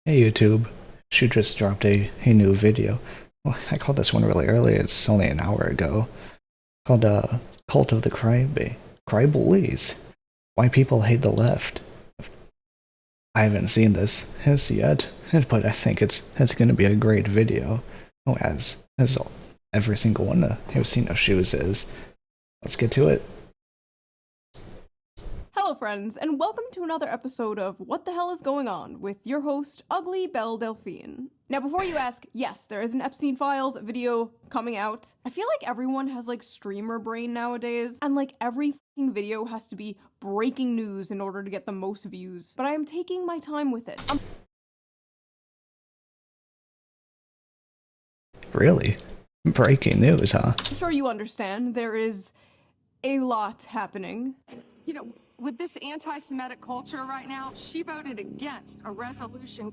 Hey YouTube, she just dropped a new video. Well, I called this one really early, it's only an hour ago. Called Cult of the Crybullies. Why people hate the left. I haven't seen this as yet, but I think it's gonna be a great video. Oh, as every single one I've seen of Shoes is. Let's get to it. Hello friends, and welcome to another episode of What the Hell is Going On with your host, Ugly Belle Delphine. Now before you ask, yes, there is an Epstein Files video coming out. I feel like everyone has like streamer brain nowadays, and like every fucking video has to be breaking news in order to get the most views. But I am taking my time with it. Really? Breaking news, huh? I'm sure you understand, there is a lot happening. You know, with this anti-Semitic culture right now, she voted against a resolution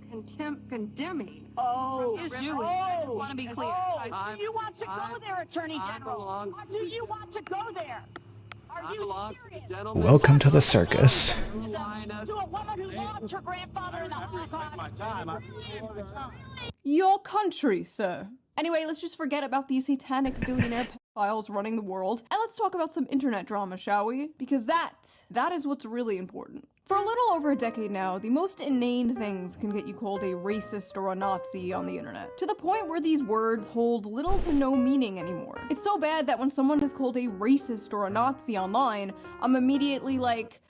condemning. Oh, is really? Jewish. I just want to be clear. Do you want to go there, Attorney General? Do you want to go there? Are you serious? Welcome to the circus. To a woman who lost her grandfather in the Holocaust. Your country, sir. Anyway, let's just forget about these satanic billionaire pedophiles running the world, and let's talk about some internet drama, shall we? Because that is what's really important. For a little over a decade now, the most inane things can get you called a racist or a Nazi on the internet, to the point where these words hold little to no meaning anymore. It's so bad that when someone is called a racist or a Nazi online, I'm immediately like,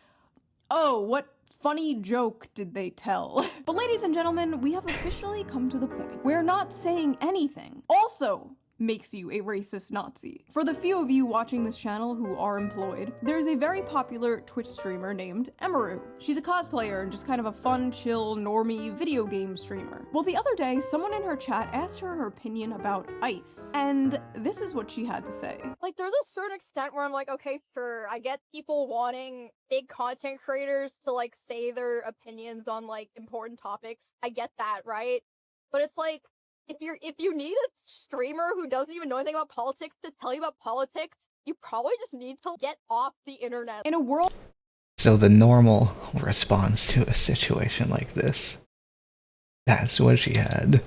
oh, what funny joke did they tell? But ladies and gentlemen, we have officially come to the point where not saying anything also makes you a racist Nazi. For the few of you watching this channel who are employed, there's a very popular Twitch streamer named Emaru. She's a cosplayer and just kind of a fun, chill, normie video game streamer. Well, the other day, someone in her chat asked her opinion about ICE, and this is what she had to say. Like, there's a certain extent where I'm like, okay, sure, I get people wanting big content creators to, like, say their opinions on, like, important topics. I get that, right? But it's like, if you need a streamer who doesn't even know anything about politics to tell you about politics, you probably just need to get off the internet. In a world So the normal response to a situation like this, that's what she had.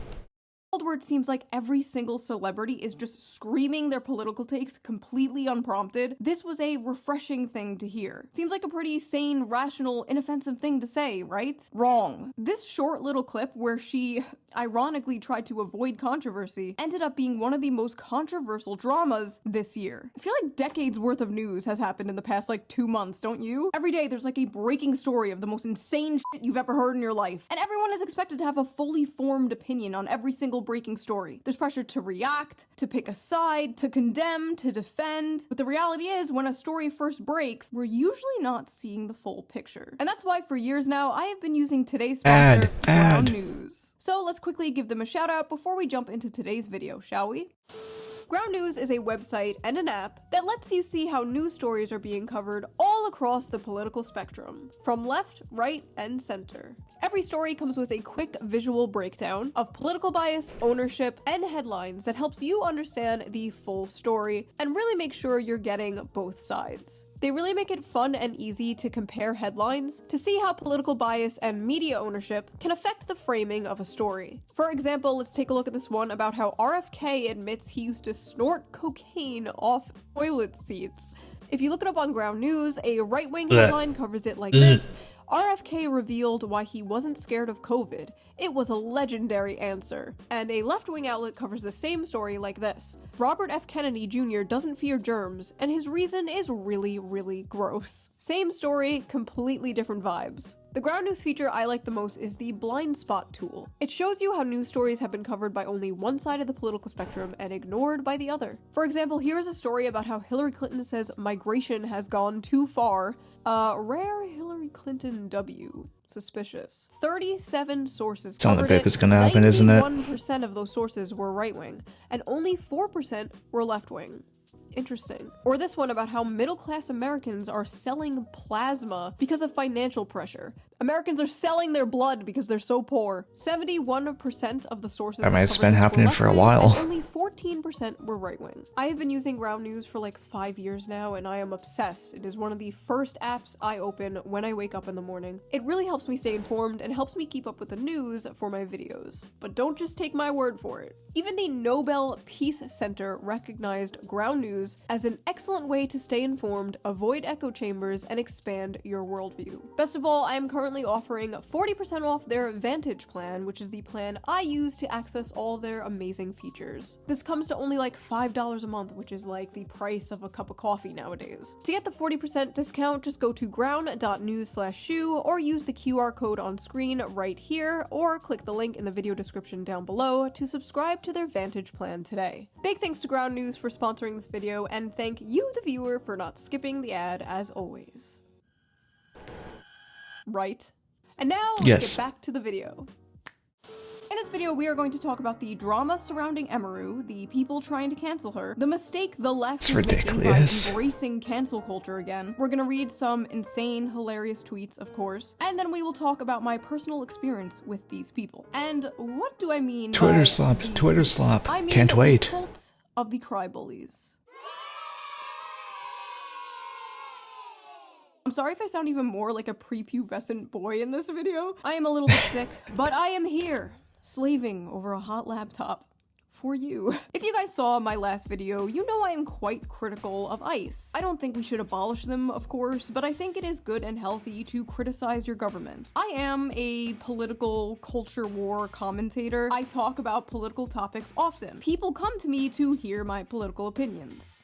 where it seems like every single celebrity is just screaming their political takes completely unprompted, this was a refreshing thing to hear. Seems like a pretty sane, rational, inoffensive thing to say, right? Wrong. This short little clip where she ironically tried to avoid controversy ended up being one of the most controversial dramas this year. I feel like decades worth of news has happened in the past like 2 months, don't you? Every day there's like a breaking story of the most insane shit you've ever heard in your life, and everyone is expected to have a fully formed opinion on every single breaking story. There's pressure to react, to pick a side, to condemn, to defend. But the reality is, when a story first breaks, we're usually not seeing the full picture. And that's why for years now, I have been using today's sponsor, Ground News. So let's quickly give them a shout out before we jump into today's video, shall we? Ground News is a website and an app that lets you see how news stories are being covered all across the political spectrum, from left, right, and center. Every story comes with a quick visual breakdown of political bias, ownership, and headlines that helps you understand the full story and really make sure you're getting both sides. They really make it fun and easy to compare headlines to see how political bias and media ownership can affect the framing of a story. For example, let's take a look at this one about how RFK admits he used to snort cocaine off toilet seats. If you look it up on Ground News, a right-wing headline covers it like this: RFK revealed why he wasn't scared of COVID. It was a legendary answer. And a left-wing outlet covers the same story like this: Robert F. Kennedy Jr. doesn't fear germs, and his reason is really, really gross. Same story, completely different vibes. The Ground News feature I like the most is the blind spot tool. It shows you how news stories have been covered by only one side of the political spectrum and ignored by the other. For example, here's a story about how Hillary Clinton says migration has gone too far. Rare Hillary Clinton W. Suspicious. 37 sources covered it. It's gonna happen, isn't it? 91% of those sources were right-wing, and only 4% were left-wing. Interesting. Or this one about how middle-class Americans are selling plasma because of financial pressure. Americans are selling their blood because they're so poor. 71% of the sources I mean, that it's covered been this were happening for a left-wing, while. and only 14% were right-wing. I have been using Ground News for like 5 years now, and I am obsessed. It is one of the first apps I open when I wake up in the morning. It really helps me stay informed and helps me keep up with the news for my videos. But don't just take my word for it. Even the Nobel Peace Center recognized Ground News as an excellent way to stay informed, avoid echo chambers, and expand your worldview. Best of all, I am currently offering 40% off their Vantage plan, which is the plan I use to access all their amazing features. This comes to only like $5 a month, which is like the price of a cup of coffee nowadays. To get the 40% discount, just go to ground.news/shoe or use the QR code on screen right here, or click the link in the video description down below to subscribe to their Vantage plan today. Big thanks to Ground News for sponsoring this video, and thank you, the viewer, for not skipping the ad as always. Right? And now, let's Yes. get back to the video. In this video, we are going to talk about the drama surrounding Emaru, the people trying to cancel her, the mistake the left It's is making by ridiculous. embracing cancel culture again. We're gonna read some insane, hilarious tweets, of course, and then we will talk about my personal experience with these people. And what do I mean by Twitter slap, these Twitter people? slap. I mean Can't the wait. cult of the Crybullies. I'm sorry if I sound even more like a prepubescent boy in this video. I am a little bit sick, but I am here, slaving over a hot laptop for you. If you guys saw my last video, you know I am quite critical of ICE. I don't think we should abolish them, of course, but I think it is good and healthy to criticize your government. I am a political culture war commentator. I talk about political topics often. People come to me to hear my political opinions.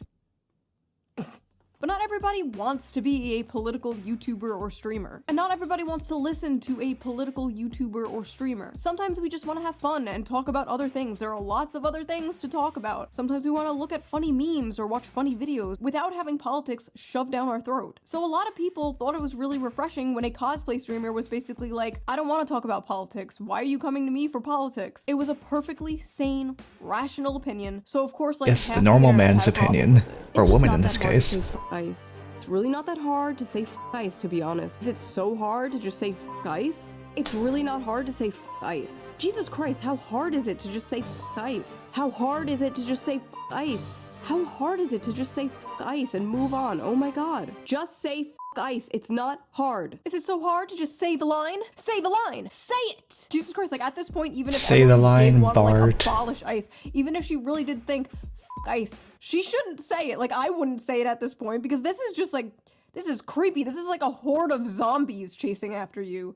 But not everybody wants to be a political YouTuber or streamer. And not everybody wants to listen to a political YouTuber or streamer. Sometimes we just want to have fun and talk about other things. There are lots of other things to talk about. Sometimes we want to look at funny memes or watch funny videos without having politics shoved down our throat. So a lot of people thought it was really refreshing when a cosplay streamer was basically like, I don't want to talk about politics. Why are you coming to me for politics? It was a perfectly sane, rational opinion. So of course, like, Yes, the half normal internet man's had a problem opinion. with it. Or It's just woman not in that this hard to case. say f ICE. It's really not that hard to say f ICE, to be honest. Is it so hard to just say f ICE? It's really not hard to say f ICE. Jesus Christ, how hard is it to just say f ICE? How hard is it to just say f ICE? How hard is it to just say f ICE and move on? Oh my god. Just say f ICE. It's not hard. Is it so hard to just say the line? Say the line. Say it. Jesus Christ, like at this point, even if Say the everyone did line, want to like Bart. abolish ICE, even if she really did think f ICE, she shouldn't say it. Like I wouldn't say it at this point because this is just like, this is creepy. This is like a horde of zombies chasing after you.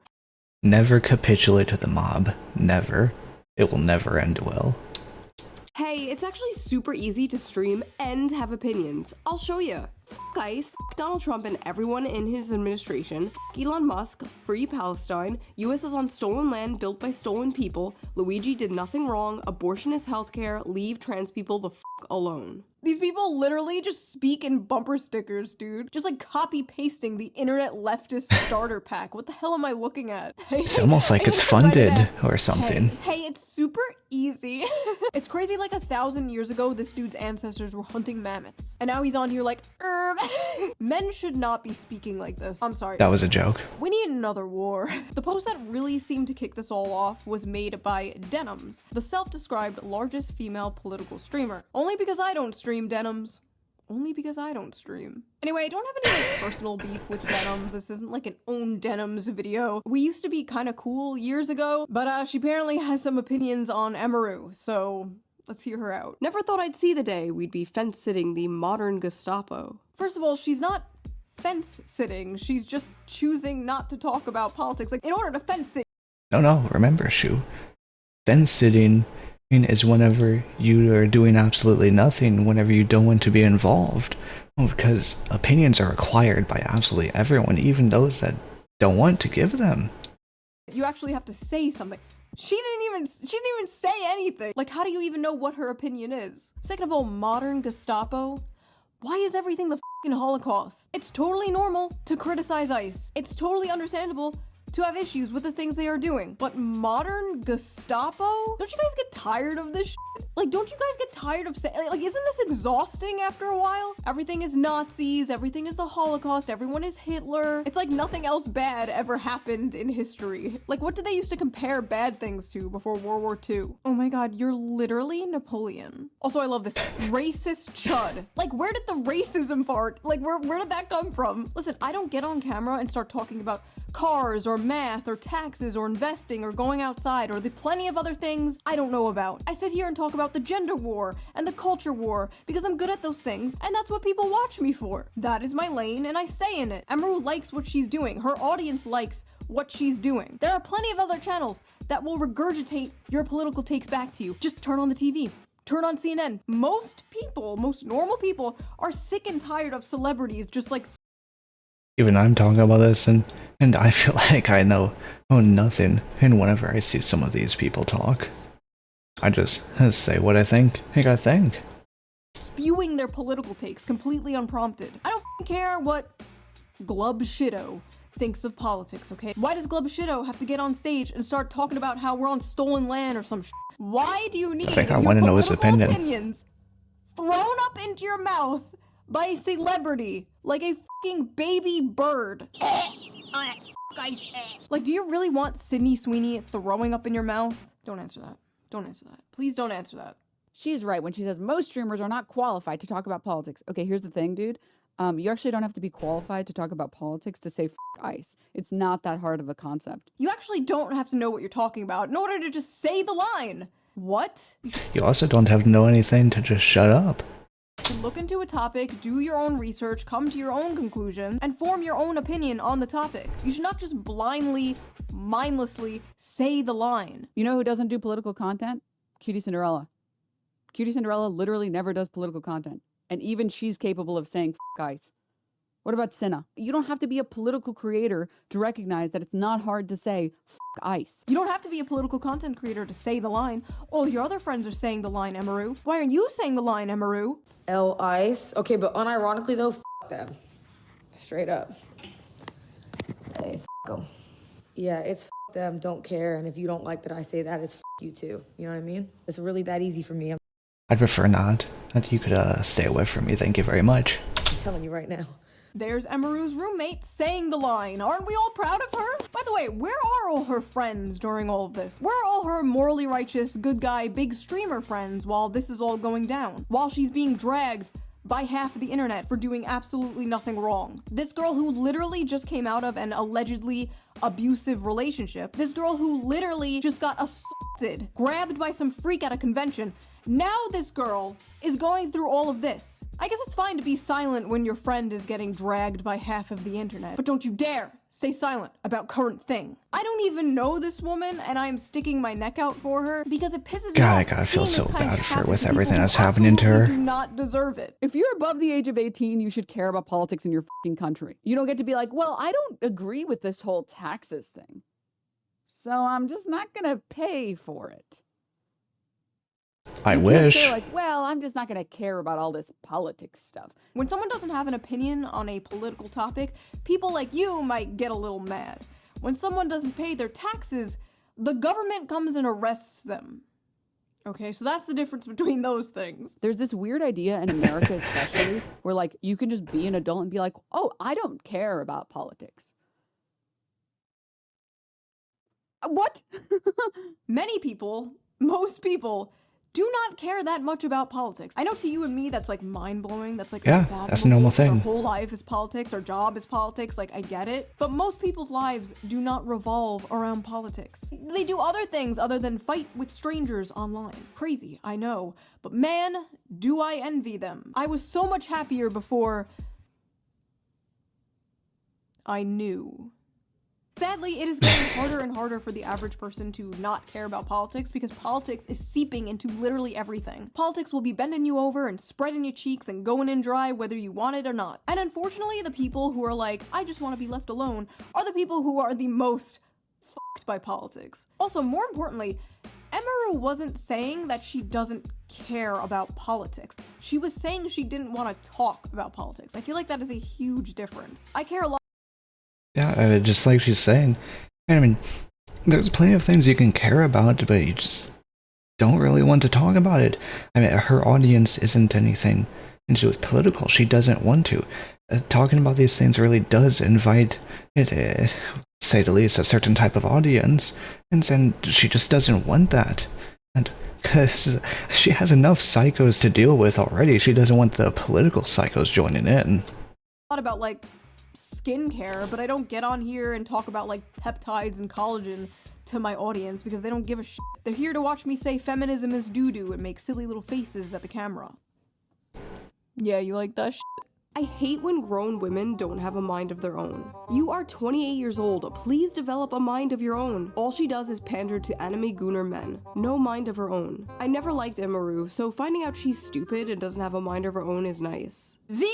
Never capitulate to the mob. Never. It will never end well. Hey, it's actually super easy to stream and have opinions. I'll show you. F ICE, f Donald Trump and everyone in his administration, f Elon Musk, free Palestine, US is on stolen land built by stolen people, Luigi did nothing wrong, abortion is healthcare, leave trans people the f alone. These people literally just speak in bumper stickers, dude. Just like copy pasting the internet leftist starter pack. What the hell am I looking at? It's almost like it's funded or something. Hey, it's super easy. It's crazy, like 1,000 years ago, this dude's ancestors were hunting mammoths. And now he's on here like, Men should not be speaking like this. I'm sorry. That was a joke. We need another war. The post that really seemed to kick this all off was made by Denims, the self-described largest female political streamer. Only because I don't stream Denims. Only because I don't stream. Anyway, I don't have any like, personal beef with Denims. This isn't like an own Denims video. We used to be kind of cool years ago, but she apparently has some opinions on Emaru, so let's hear her out. Never thought I'd see the day we'd be fence-sitting the modern Gestapo. First of all, she's not fence-sitting. She's just choosing not to talk about politics. Like, in order to fence-sit, No, remember, Shoe. Fence sitting is whenever you are doing absolutely nothing, whenever you don't want to be involved. Well, because opinions are required by absolutely everyone, even those that don't want to give them. you actually have to say something. She didn't even say anything. Like, how do you even know what her opinion is? Second of all, modern Gestapo? Why is everything the f***ing Holocaust? It's totally normal to criticize ICE. It's totally understandable to have issues with the things they are doing. But modern Gestapo? Don't you guys get tired of this shit? Like, don't you guys get tired of saying, like, isn't this exhausting after a while? Everything is Nazis, everything is the Holocaust, everyone is Hitler. It's like nothing else bad ever happened in history. Like, what did they used to compare bad things to before World War II? Oh my god, you're literally Napoleon. Also, I love this. Racist chud. Like, where did the racism part, like, where did that come from? Listen, I don't get on camera and start talking about cars or math or taxes or investing or going outside or the plenty of other things I don't know about. I sit here and talk about the gender war and the culture war because I'm good at those things and that's what people watch me for. That is my lane and I stay in it. Emeru likes what she's doing. Her audience likes what she's doing. There are plenty of other channels that will regurgitate your political takes back to you. Just turn on the TV. Turn on CNN. Most people, most normal people, are sick and tired of celebrities just like Even I'm talking about this, and I feel like I know nothing. And whenever I see some of these people talk, I just say what I think. I think. spewing their political takes completely unprompted. I don't care what Glub Shido thinks of politics, okay? Why does Glub Shido have to get on stage and start talking about how we're on stolen land or some shit? Why do you need I think I your want to know his political opinion. opinions thrown up into your mouth by a celebrity like a fucking baby bird? Like, do you really want Sydney Sweeney throwing up in your mouth? Don't answer that. Don't answer that. Please don't answer that. She's right when she says most streamers are not qualified to talk about politics. Okay, here's the thing, dude. You actually don't have to be qualified to talk about politics to say ICE. It's not that hard of a concept. You actually don't have to know what you're talking about in order to just say the line. What? You also don't have to know anything to just shut up. should look into a topic, do your own research, come to your own conclusion, and form your own opinion on the topic. You should not just blindly, mindlessly say the line. You know who doesn't do political content? Cutie Cinderella. Cutie Cinderella literally never does political content. And even she's capable of saying ICE. What about Cinna? You don't have to be a political creator to recognize that it's not hard to say ICE. You don't have to be a political content creator to say the line. All your other friends are saying the line, Emeru. Why aren't you saying the line, Emeru? ICE. Okay, but unironically though, them. Straight up. Hey, them. Yeah, it's them, don't care, and if you don't like that I say that, it's you too. You know what I mean? It's really that easy for me. I'd prefer not. And you could stay away from me, thank you very much. I'm telling you right now. There's Emeru's roommate saying the line. Aren't we all proud of her? By the way, where are all her friends during all of this? Where are all her morally righteous, good guy, big streamer friends while this is all going down? While she's being dragged by half of the internet for doing absolutely nothing wrong. This girl who literally just came out of an allegedly abusive relationship. This girl who literally just got assaulted, grabbed by some freak at a convention. Now this girl is going through all of this. I guess it's fine to be silent when your friend is getting dragged by half of the internet, but don't you dare stay silent about current thing. I don't even know this woman, and I'm sticking my neck out for her because it pisses me off. God, I gotta feel seeing so this kind of bad shit for happen with to everything people that's who happening to absolutely her. do not deserve it. If you're above the age of 18, you should care about politics in your fucking country. You don't get to be like, well, I don't agree with this whole taxes thing, so I'm just not gonna pay for it. I You can't wish. say like, well, I'm just not gonna care about all this politics stuff. When someone doesn't have an opinion on a political topic, people like you might get a little mad. When someone doesn't pay their taxes, the government comes and arrests them. Okay, so that's the difference between those things. There's this weird idea in America especially where like you can just be an adult and be like, oh, I don't care about politics. What? Many people, most people, do not care that much about politics. I know to you and me that's like mind-blowing, that's like Yeah, unfathomable, that's a normal because thing. Our whole life is politics, our job is politics, like I get it. But most people's lives do not revolve around politics. They do other things other than fight with strangers online. Crazy, I know, but man, do I envy them. I was so much happier before I knew. Sadly, it is getting harder and harder for the average person to not care about politics because politics is seeping into literally everything. Politics will be bending you over and spreading your cheeks and going in dry whether you want it or not. And unfortunately, the people who are like, I just want to be left alone, are the people who are the most fucked by politics. Also, more importantly, Emeru wasn't saying that she doesn't care about politics. She was saying she didn't want to talk about politics. I feel like that is a huge difference. I care a lot. Yeah, just like she's saying, I mean, there's plenty of things you can care about, but you just don't really want to talk about it. I mean, her audience isn't anything to do with political. She doesn't want to. Talking about these things really does invite it, say the least, a certain type of audience, and then she just doesn't want that. And because she has enough psychos to deal with already, she doesn't want the political psychos joining in. A lot about like skincare, but I don't get on here and talk about like peptides and collagen to my audience because they don't give a shit. They're here to watch me say feminism is doo-doo and make silly little faces at the camera. Yeah, you like that shit? I hate when grown women don't have a mind of their own. You are 28 years old, please develop a mind of your own. All she does is pander to anime gooner men. No mind of her own. I never liked Emaru, so finding out she's stupid and doesn't have a mind of her own is nice. The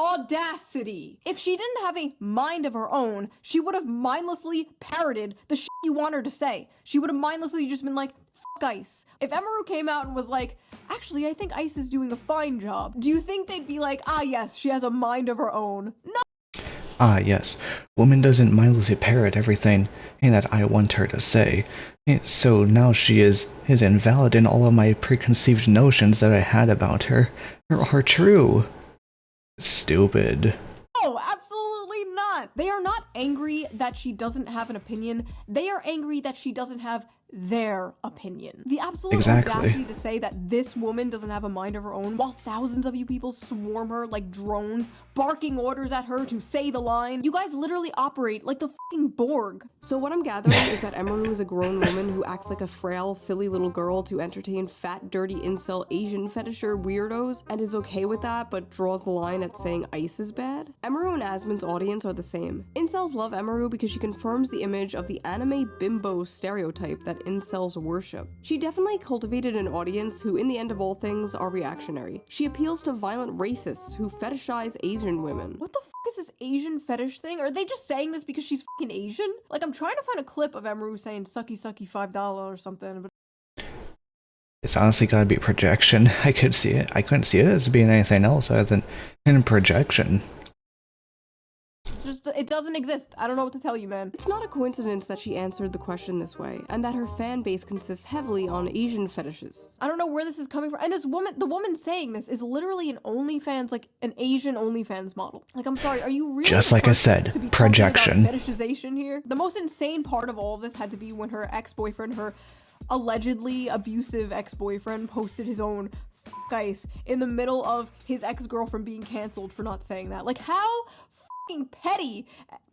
audacity! If she didn't have a mind of her own, she would have mindlessly parroted the shit you want her to say. She would have mindlessly just been like, fuck Ice. If Emaru came out and was like, actually, I think Ice is doing a fine job, do you think they'd be like, ah yes, she has a mind of her own? No! Ah yes, woman doesn't mindlessly parrot everything that I want her to say. So now she is invalid and all of my preconceived notions that I had about her are true. Stupid. Oh, absolutely not! They are not angry that she doesn't have an opinion, they are angry that she doesn't have their opinion. The absolute audacity to say that this woman doesn't have a mind of her own while thousands of you people swarm her like drones, barking orders at her to say the line. You guys literally operate like the fucking Borg. So what I'm gathering is that Emaru is a grown woman who acts like a frail, silly little girl to entertain fat, dirty incel Asian fetisher weirdos and is okay with that but draws the line at saying Ice is bad. Emaru and Asmon's audience are the same. Incels love Emaru because she confirms the image of the anime bimbo stereotype that incels worship. She definitely cultivated an audience who, in the end of all things, are reactionary. She appeals to violent racists who fetishize Asian women. What the fuck is this Asian fetish thing? Are they just saying this because she's fucking Asian? Like, I'm trying to find a clip of Emaru saying sucky sucky $5 or something, but It's honestly gotta be projection. I couldn't see it as being anything else other than in projection. just, it doesn't exist. I don't know what to tell you, man. It's not a coincidence that she answered the question this way, and that her fan base consists heavily on Asian fetishes. I don't know where this is coming from, and this woman, the woman saying this is literally an OnlyFans, like an Asian OnlyFans model. Like, I'm sorry, are you really just like I said, projection. Fetishization here? The most insane part of all of this had to be when her ex-boyfriend, her allegedly abusive ex-boyfriend, posted his own fuck Ice in the middle of his ex-girlfriend being canceled for not saying that. Like, how fucking petty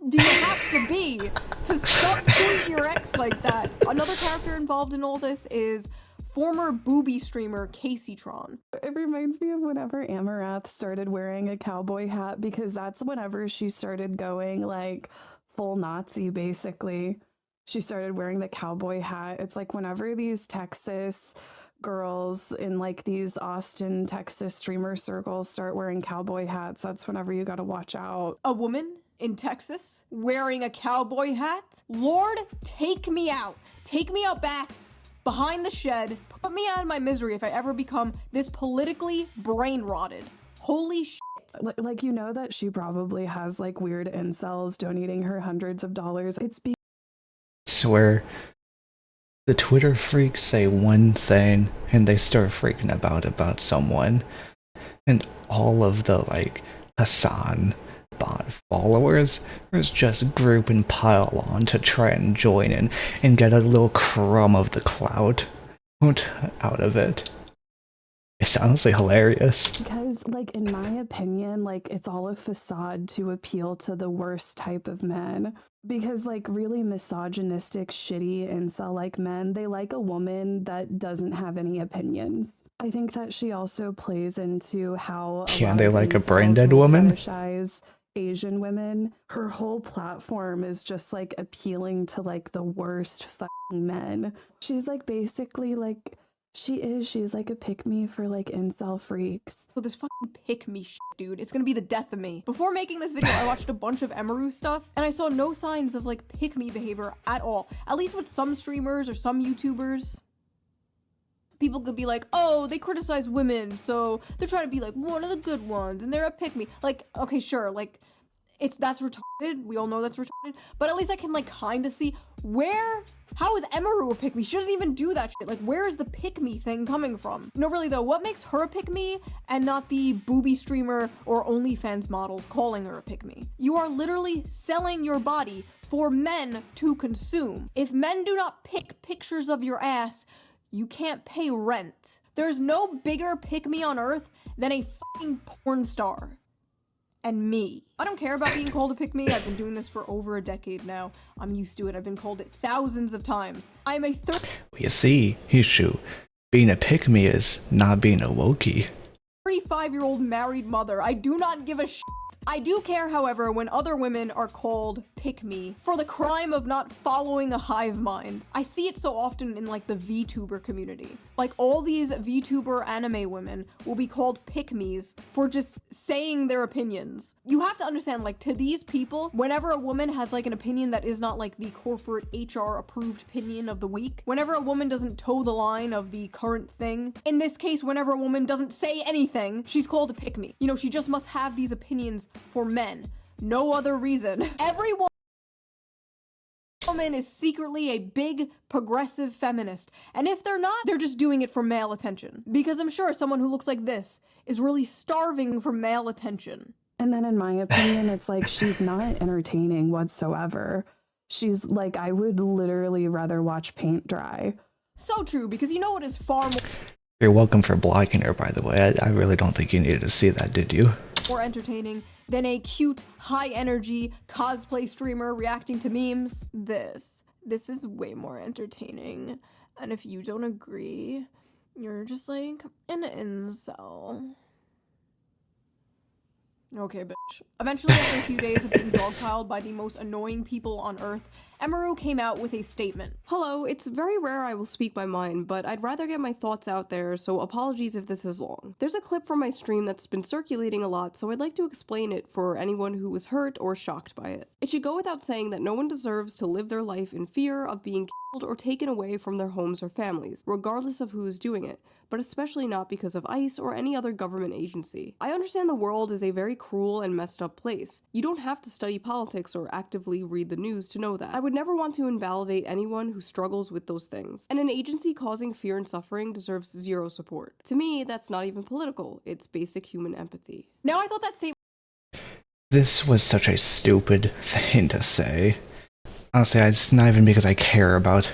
do you have to be to subtweet your ex like that? Another character involved in all this is former booby streamer Caseytron. It reminds me of whenever Amarath started wearing a cowboy hat, because that's whenever she started going like full Nazi, basically. She started wearing the cowboy hat. It's like whenever these Texas girls in like these Austin, Texas streamer circles start wearing cowboy hats, that's whenever you gotta watch out. A woman in Texas wearing a cowboy hat? Lord, take me out. Take me out back behind the shed. Put me out of my misery if I ever become this politically brain rotted. Holy shit. Like, you know that she probably has like weird incels donating her hundreds of dollars. It's Swear the Twitter freaks say one thing and they start freaking about someone, and all of the like Hassan bot followers just group and pile on to try and join in and get a little crumb of the clout out of it. It's honestly hilarious. Because, like, in my opinion, like, it's all a facade to appeal to the worst type of men. Because, like, really misogynistic, shitty incel-like men, they like a woman that doesn't have any opinions. I think that she also plays into how they like a brain-dead woman? Fetishize Asian women. Her whole platform is just, like, appealing to, like, the worst fucking men. She's, like, basically, like... She's like a pick-me for like incel freaks. So this fucking pick-me shit, dude, it's gonna be the death of me. Before making this video, I watched a bunch of Emaru stuff, and I saw no signs of like pick-me behavior at all. At least with some streamers or some YouTubers. People could be like, oh, they criticize women, so they're trying to be like one of the good ones, and they're a pick-me. Like, okay, sure, like, That's retarded. We all know that's retarded. But at least I can like kind of see how is Emaru a pick me? She doesn't even do that shit. Like, where is the pick me thing coming from? No, really though, what makes her a pick me and not the booby streamer or OnlyFans models calling her a pick me? You are literally selling your body for men to consume. If men do not pick pictures of your ass, you can't pay rent. There's no bigger pick me on earth than a fucking porn star. And me. I don't care about being called a pick me. I've been doing this for over a decade now. I'm used to it. I've been called it thousands of times. I'm a You see, Hishu, being a pick me is not being a wokey. 35-year-old married mother. I do not give a shit. I do care, however, when other women are called pick me for the crime of not following a hive mind. I see it so often in like the VTuber community. Like all these VTuber anime women will be called pick me's for just saying their opinions. You have to understand, like, to these people, whenever a woman has like an opinion that is not like the corporate HR approved opinion of the week, whenever a woman doesn't toe the line of the current thing, in this case, whenever a woman doesn't say anything, she's called a pick me. You know, she just must have these opinions for men. No other reason. Every woman is secretly a big progressive feminist. And if they're not, they're just doing it for male attention. Because I'm sure someone who looks like this is really starving for male attention. And then in my opinion, it's like she's not entertaining whatsoever. She's like, I would literally rather watch paint dry. So true, because you know what is far You're welcome for blocking her, by the way. I really don't think you needed to see that, did you? more entertaining than a cute, high-energy cosplay streamer reacting to memes? This is way more entertaining. And if you don't agree, you're just like an incel. Okay, bitch. Eventually, after a few days of being dogpiled by the most annoying people on Earth, Emaru came out with a statement. Hello, it's very rare I will speak my mind, but I'd rather get my thoughts out there, so apologies if this is long. There's a clip from my stream that's been circulating a lot, so I'd like to explain it for anyone who was hurt or shocked by it. It should go without saying that no one deserves to live their life in fear of being killed or taken away from their homes or families, regardless of who is doing it, but especially not because of ICE or any other government agency. I understand the world is a very cruel and messed up place. You don't have to study politics or actively read the news to know that. I would never want to invalidate anyone who struggles with those things, and an agency causing fear and suffering deserves zero support. To me, that's not even political, it's basic human empathy. Now I thought that same— This was such a stupid thing to say. Honestly, it's not even because I care about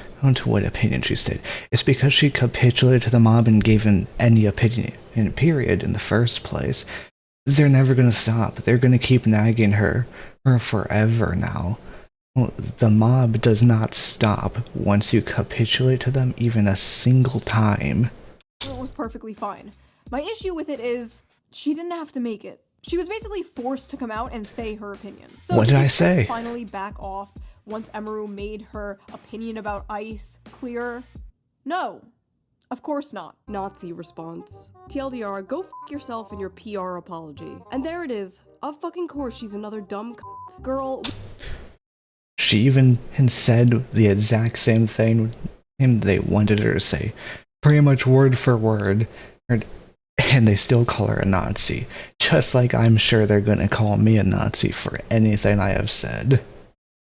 what opinion she stated. It's because she capitulated to the mob and gave any opinion, period, in the first place. They're never gonna stop. They're gonna keep nagging her forever now. Well, the mob does not stop once you capitulate to them even a single time. It was perfectly fine. My issue with it is, she didn't have to make it. She was basically forced to come out and say her opinion. So what did I say? Finally back off once Emaru made her opinion about ICE clear? No. Of course not. Nazi response. TLDR, go f yourself in your PR apology. And there it is. Of fucking course she's another dumb girl. She even said the exact same thing they wanted her to say. Pretty much word for word. And they still call her a Nazi. Just like I'm sure they're gonna call me a Nazi for anything I have said.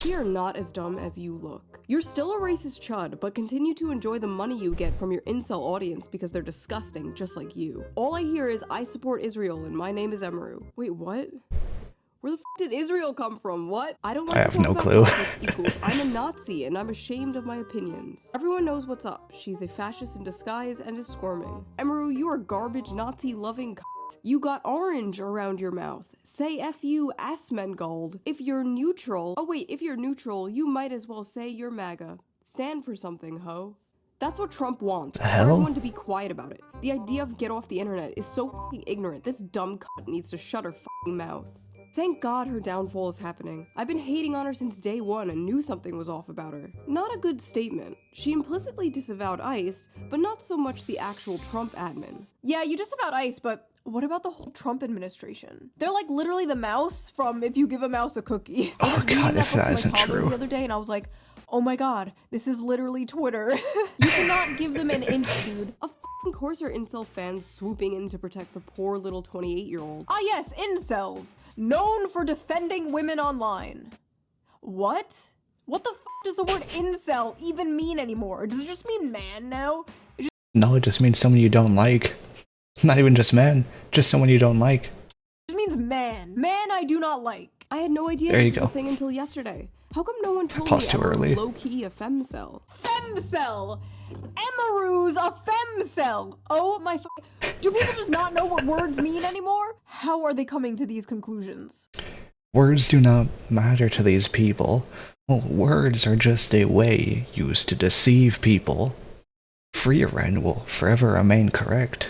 You're not as dumb as you look. You're still a racist chud, but continue to enjoy the money you get from your incel audience because they're disgusting, just like you. All I hear is, I support Israel and my name is Emaru. Wait, what? Where the f did Israel come from? What? I don't like I to have talk no about clue. politics equals I'm a Nazi and I'm ashamed of my opinions. Everyone knows what's up. She's a fascist in disguise and is squirming. Emaru, you are garbage Nazi-loving c***. You got orange around your mouth. Say F you, Asmongold. If you're neutral— oh wait, if you're neutral, you might as well say you're MAGA. Stand for something, ho. That's what Trump wants. The For hell? everyone to be quiet about it. The idea of get off the internet is so f***ing ignorant. This dumb cunt needs to shut her f***ing mouth. Thank God her downfall is happening. I've been hating on her since day one and knew something was off about her. Not a good statement. She implicitly disavowed ICE, but not so much the actual Trump admin. Yeah, you disavowed ICE, but what about the whole Trump administration? They're like literally the mouse from If You Give a Mouse a Cookie. I was, Oh god, if that isn't true. The other day and I was like, oh my god, this is literally Twitter. You cannot give them an inch, dude. A Of course are incel fans swooping in to protect the poor little 28-year-old. Ah yes, incels! Known for defending women online. What? What the f does the word incel even mean anymore? Does it just mean man now? No, it just means someone you don't like. Not even just man, just someone you don't like. It just means man. Man I do not like. I had no idea There you this was go. a thing until yesterday. How come no one told me paused too Emaru early. low-key a femcel? Femcel! Emaru's a femcel! Oh my Do people just not know what words mean anymore? How are they coming to these conclusions? Words do not matter to these people. Well, words are just a way used to deceive people. Free Ren will forever remain correct.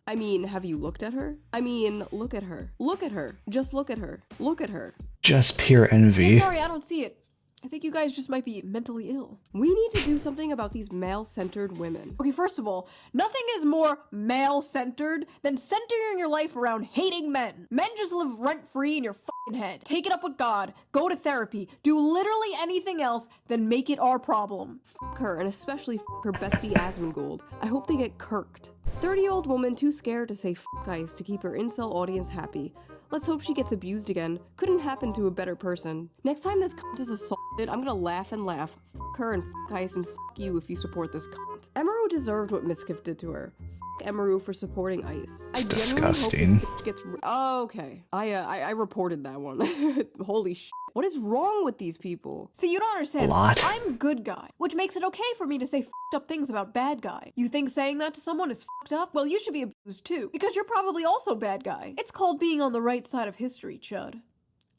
I mean, have you looked at her? I mean, look at her. Look at her. Just look at her. Look at her. Just pure envy. Yeah, sorry, I don't see it. I think you guys just might be mentally ill. We need to do something about these male-centered women. Okay, first of all, nothing is more male-centered than centering your life around hating men. Men just live rent-free in your fucking head. Take it up with God, go to therapy, do literally anything else than make it our problem. Fuck her, and especially fuck her bestie Asmongold. I hope they get kirked. 30-year-old woman too scared to say fuck ice to keep her incel audience happy. Let's hope she gets abused again. Couldn't happen to a better person. Next time this cunt is assaulted, I'm gonna laugh and laugh. Fuck her and fuck ice and fuck you if you support this cunt. Emaru deserved what Miskiff did to her. Fuck Emaru for supporting ice. It's I disgusting. Hope this bitch gets oh, okay. I reported that one. Holy shit. What is wrong with these people? See, you don't understand. A lot. I'm good guy, which makes it okay for me to say fucked up things about bad guy. You think saying that to someone is fucked up? Well, you should be abused too, because you're probably also bad guy. It's called being on the right side of history, chud.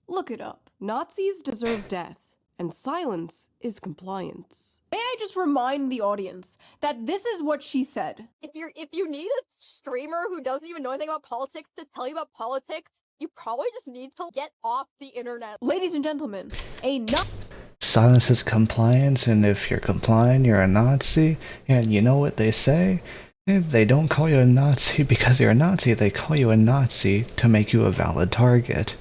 Look it up. Nazis deserve death, and silence is compliance. May I just remind the audience that this is what she said. If you need a streamer who doesn't even know anything about politics to tell you about politics, you probably just need to get off the internet. Ladies and gentlemen, Silence is compliance, and if you're compliant, you're a Nazi. And you know what they say? They don't call you a Nazi because you're a Nazi, they call you a Nazi to make you a valid target.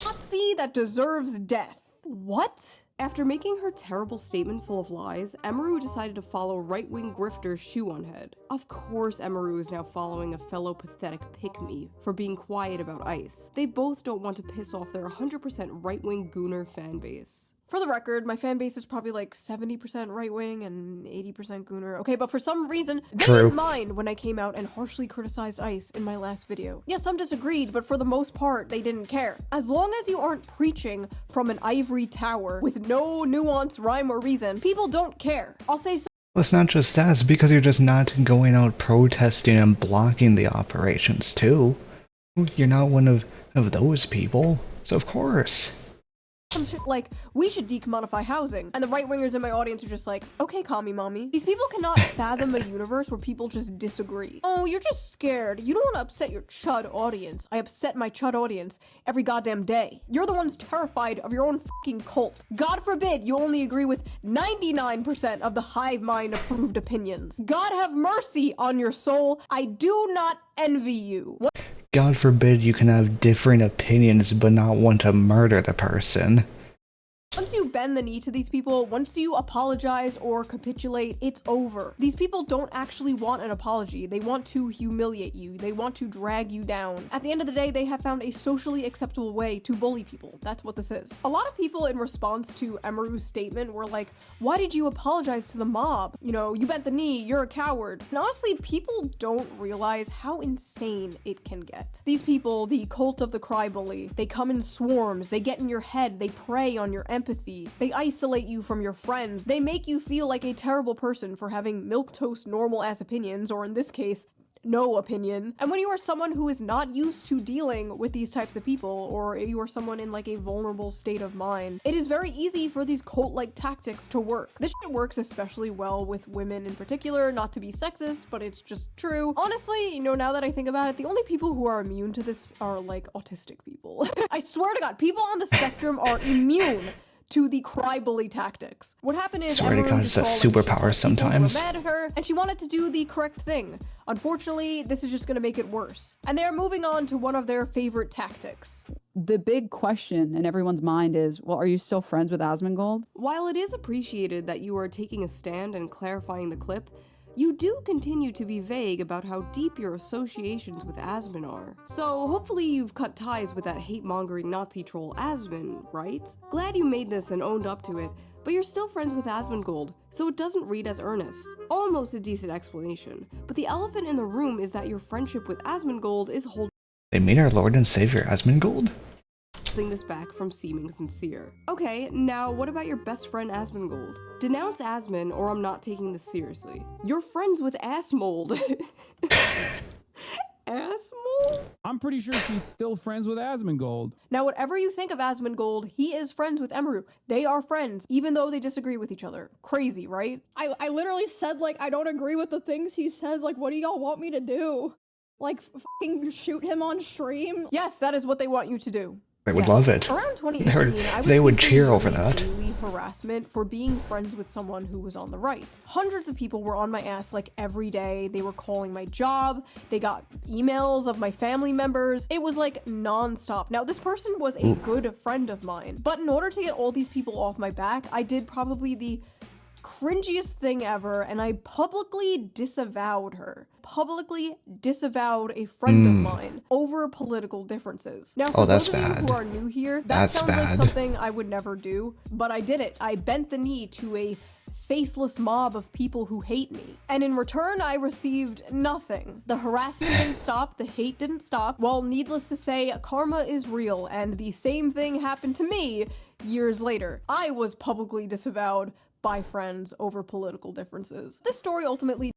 Nazi that deserves death. What? After making her terrible statement full of lies, Emaru decided to follow right-wing grifter ShoeOnHead. Of course Emaru is now following a fellow pathetic pick-me for being quiet about ICE. They both don't want to piss off their 100% right-wing gooner fanbase. For the record, my fan base is probably like 70% right-wing and 80% gooner. Okay, but for some reason, they didn't mind when I came out and harshly criticized ICE in my last video. Yeah, some disagreed, but for the most part, they didn't care. As long as you aren't preaching from an ivory tower with no nuance, rhyme, or reason, people don't care. I'll say so. Well, it's not just that, it's because you're just not going out protesting and blocking the operations too. You're not one of those people, so of course. Some shit like, we should decommodify housing. And the right-wingers in my audience are just like, okay, call me mommy. These people cannot fathom a universe where people just disagree. Oh, you're just scared. You don't want to upset your chud audience. I upset my chud audience every goddamn day. You're the ones terrified of your own fucking cult. God forbid you only agree with 99% of the hive mind approved opinions. God have mercy on your soul. I do not envy you. God forbid you can have different opinions but not want to murder the person. Once you bend the knee to these people, once you apologize or capitulate, it's over. These people don't actually want an apology. They want to humiliate you. They want to drag you down. At the end of the day, they have found a socially acceptable way to bully people. That's what this is. A lot of people in response to Emaru's statement were like, why did you apologize to the mob? You know, you bent the knee, you're a coward. And honestly, people don't realize how insane it can get. These people, the cult of the Crybully, they come in swarms, they get in your head, they prey on your empathy, they isolate you from your friends, they make you feel like a terrible person for having milquetoast normal ass opinions, or in this case, no opinion. And when you are someone who is not used to dealing with these types of people, or you are someone in like a vulnerable state of mind, it is very easy for these cult-like tactics to work. This shit works especially well with women in particular, not to be sexist, but it's just true. Honestly, you know, now that I think about it, the only people who are immune to this are like autistic people. I swear to God, people on the spectrum are immune to the Crybully tactics. What happened is Swear to God, it's a superpower sometimes. Were mad at her, and she wanted to do the correct thing. Unfortunately, this is just gonna make it worse. And they're moving on to one of their favorite tactics. The big question in everyone's mind is, well, are you still friends with Asmongold? While it is appreciated that you are taking a stand and clarifying the clip, you do continue to be vague about how deep your associations with Asmon are. So hopefully you've cut ties with that hate-mongering Nazi troll Asmon, right? Glad you made this and owned up to it, but you're still friends with Asmongold, so it doesn't read as earnest. Almost a decent explanation, but the elephant in the room is that your friendship with Asmongold is holding They mean our Lord and Savior Asmongold? this back from seeming sincere. Okay, now what about your best friend Asmongold? Denounce Asmon or I'm not taking this seriously. You're friends with Assmold. Assmold? I'm pretty sure she's still friends with Asmongold. Now, whatever you think of Asmongold, he is friends with Emeru. They are friends, even though they disagree with each other. Crazy, right? I literally said, like, I don't agree with the things he says. Like, what do y'all want me to do? Like, fucking shoot him on stream? Yes, that is what they want you to do. They would love it. Around 2018, I was They would facing cheer over nearly that. daily harassment for being friends with someone who was on the right. Hundreds of people were on my ass like every day. They were calling my job. They got emails of my family members. It was like non-stop. Now, this person was a good friend of mine, but in order to get all these people off my back, I did probably the cringiest thing ever, and I publicly disavowed her. Publicly disavowed a friend of mine over political differences. Now, for that's those of you bad. who are new here, that That's sounds like bad. something I would never do, but I did it. I bent the knee to a faceless mob of people who hate me. And in return, I received nothing. The harassment didn't stop, the hate didn't stop. Well, needless to say, karma is real, and the same thing happened to me years later. I was publicly disavowed by friends over political differences. This story ultimately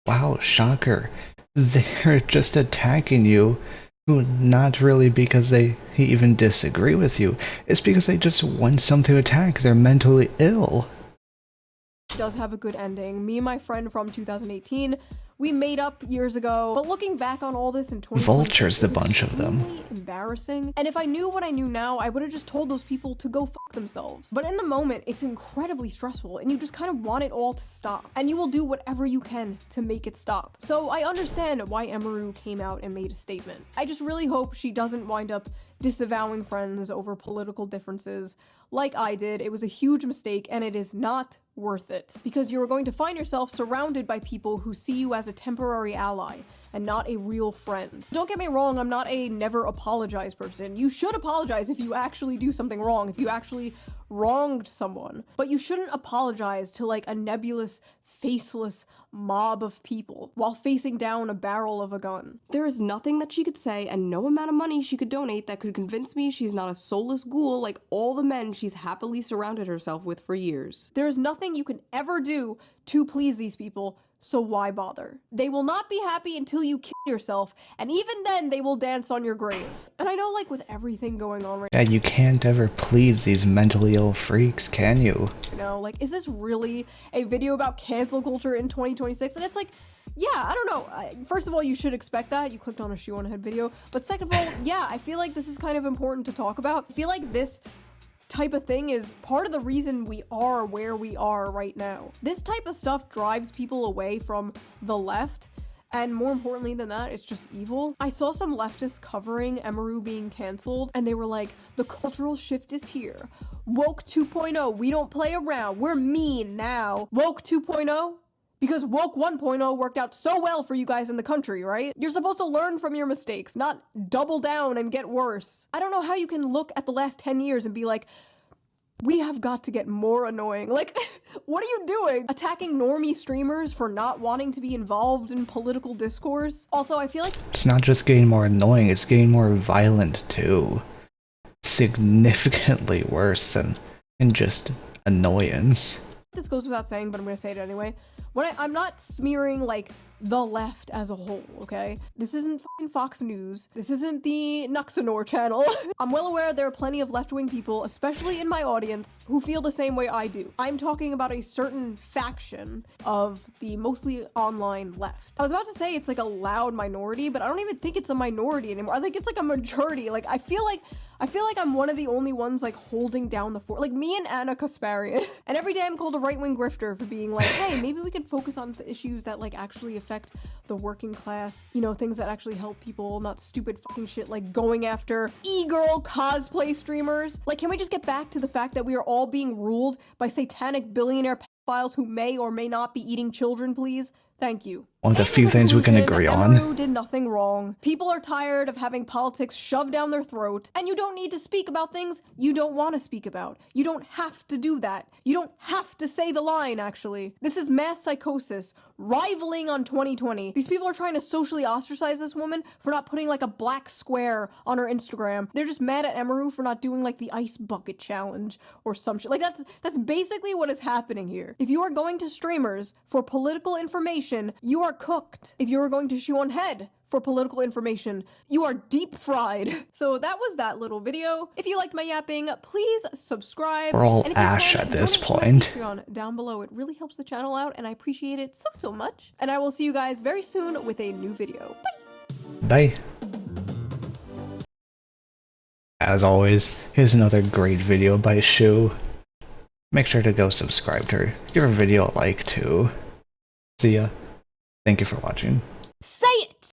Wow, shocker. They're just attacking you, not really because they even disagree with you. It's because they just want something to attack. They're mentally ill. does have a good ending. Me and my friend from 2018, we made up years ago, but looking back on all this in 2020, Vultures, the bunch of them. Embarrassing. And if I knew what I knew now, I would have just told those people to go fuck themselves. But in the moment, it's incredibly stressful, and you just kind of want it all to stop. And you will do whatever you can to make it stop. So I understand why Emeru came out and made a statement. I just really hope she doesn't wind up disavowing friends over political differences like I did. It was a huge mistake, and it is not worth it, because you are going to find yourself surrounded by people who see you as a temporary ally and not a real friend. Don't get me wrong, I'm not a never apologize person. You should apologize if you actually do something wrong, if you actually wronged someone, but you shouldn't apologize to like a nebulous, faceless mob of people while facing down a barrel of a gun. There is nothing that she could say and no amount of money she could donate that could convince me she's not a soulless ghoul like all the men she's happily surrounded herself with for years. There is nothing you can ever do to please these people, so why bother? They will not be happy until you kill yourself, and even then they will dance on your grave. And I know, like, with everything going on right Yeah, you can't ever please these mentally ill freaks, can you? now, like, is this really a video about cancel culture in 2026? And it's like, yeah, I don't know. First of all, you should expect that. You clicked on a ShoeOnHead video. But second of all, yeah, I feel like this is kind of important to talk about. I feel like this type of thing is part of the reason we are where we are right now. This type of stuff drives people away from the left, and more importantly than that, it's just evil. I saw some leftists covering Emeru being canceled, and they were like, the cultural shift is here. Woke 2.0, we don't play around, we're mean now. Woke 2.0? Because Woke 1.0 worked out so well for you guys in the country, right? You're supposed to learn from your mistakes, not double down and get worse. I don't know how you can look at the last 10 years and be like, we have got to get more annoying. Like, what are you doing? Attacking normie streamers for not wanting to be involved in political discourse? Also, I feel like It's not just getting more annoying, it's getting more violent too. Significantly worse than just annoyance. this goes without saying, but I'm gonna say it anyway. I'm not smearing, like, the left as a whole, okay? This isn't fucking Fox News. This isn't the Nuxanor channel. I'm well aware there are plenty of left-wing people, especially in my audience, who feel the same way I do. I'm talking about a certain faction of the mostly online left. I was about to say it's like a loud minority, but I don't even think it's a minority anymore. I think it's like a majority. Like, I feel like I'm one of the only ones, like, holding down the fort. Like, me and Anna Kasparian. And every day I'm called a right-wing grifter for being like, hey, maybe we can focus on the issues that, like, actually affect the working class. You know, things that actually help people, not stupid fucking shit like going after e-girl cosplay streamers. Like, can we just get back to the fact that we are all being ruled by satanic billionaire pedophiles who may or may not be eating children, please? Thank you. One of the And in few things we can conclusion, agree on. Emeru did nothing wrong. People are tired of having politics shoved down their throat, and you don't need to speak about things you don't want to speak about. You don't have to do that. You don't have to say the line, actually. This is mass psychosis, rivaling on 2020. These people are trying to socially ostracize this woman for not putting like a black square on her Instagram. They're just mad at Emeru for not doing like the ice bucket challenge or some shit. Like that's basically what is happening here. If you are going to streamers for political information, you are cooked. If you are going to ShoeOnHead for political information, you are deep fried. So that was that little video. If you liked my yapping, please subscribe. We're all And if you ash can, at this donate to my point. Patreon down below. It really helps the channel out, and I appreciate it so much. And I will see you guys very soon with a new video. Bye! Bye. As always, here's another great video by Shoe. Make sure to go subscribe to her. Give her video a like too. See ya. Thank you for watching. Say it!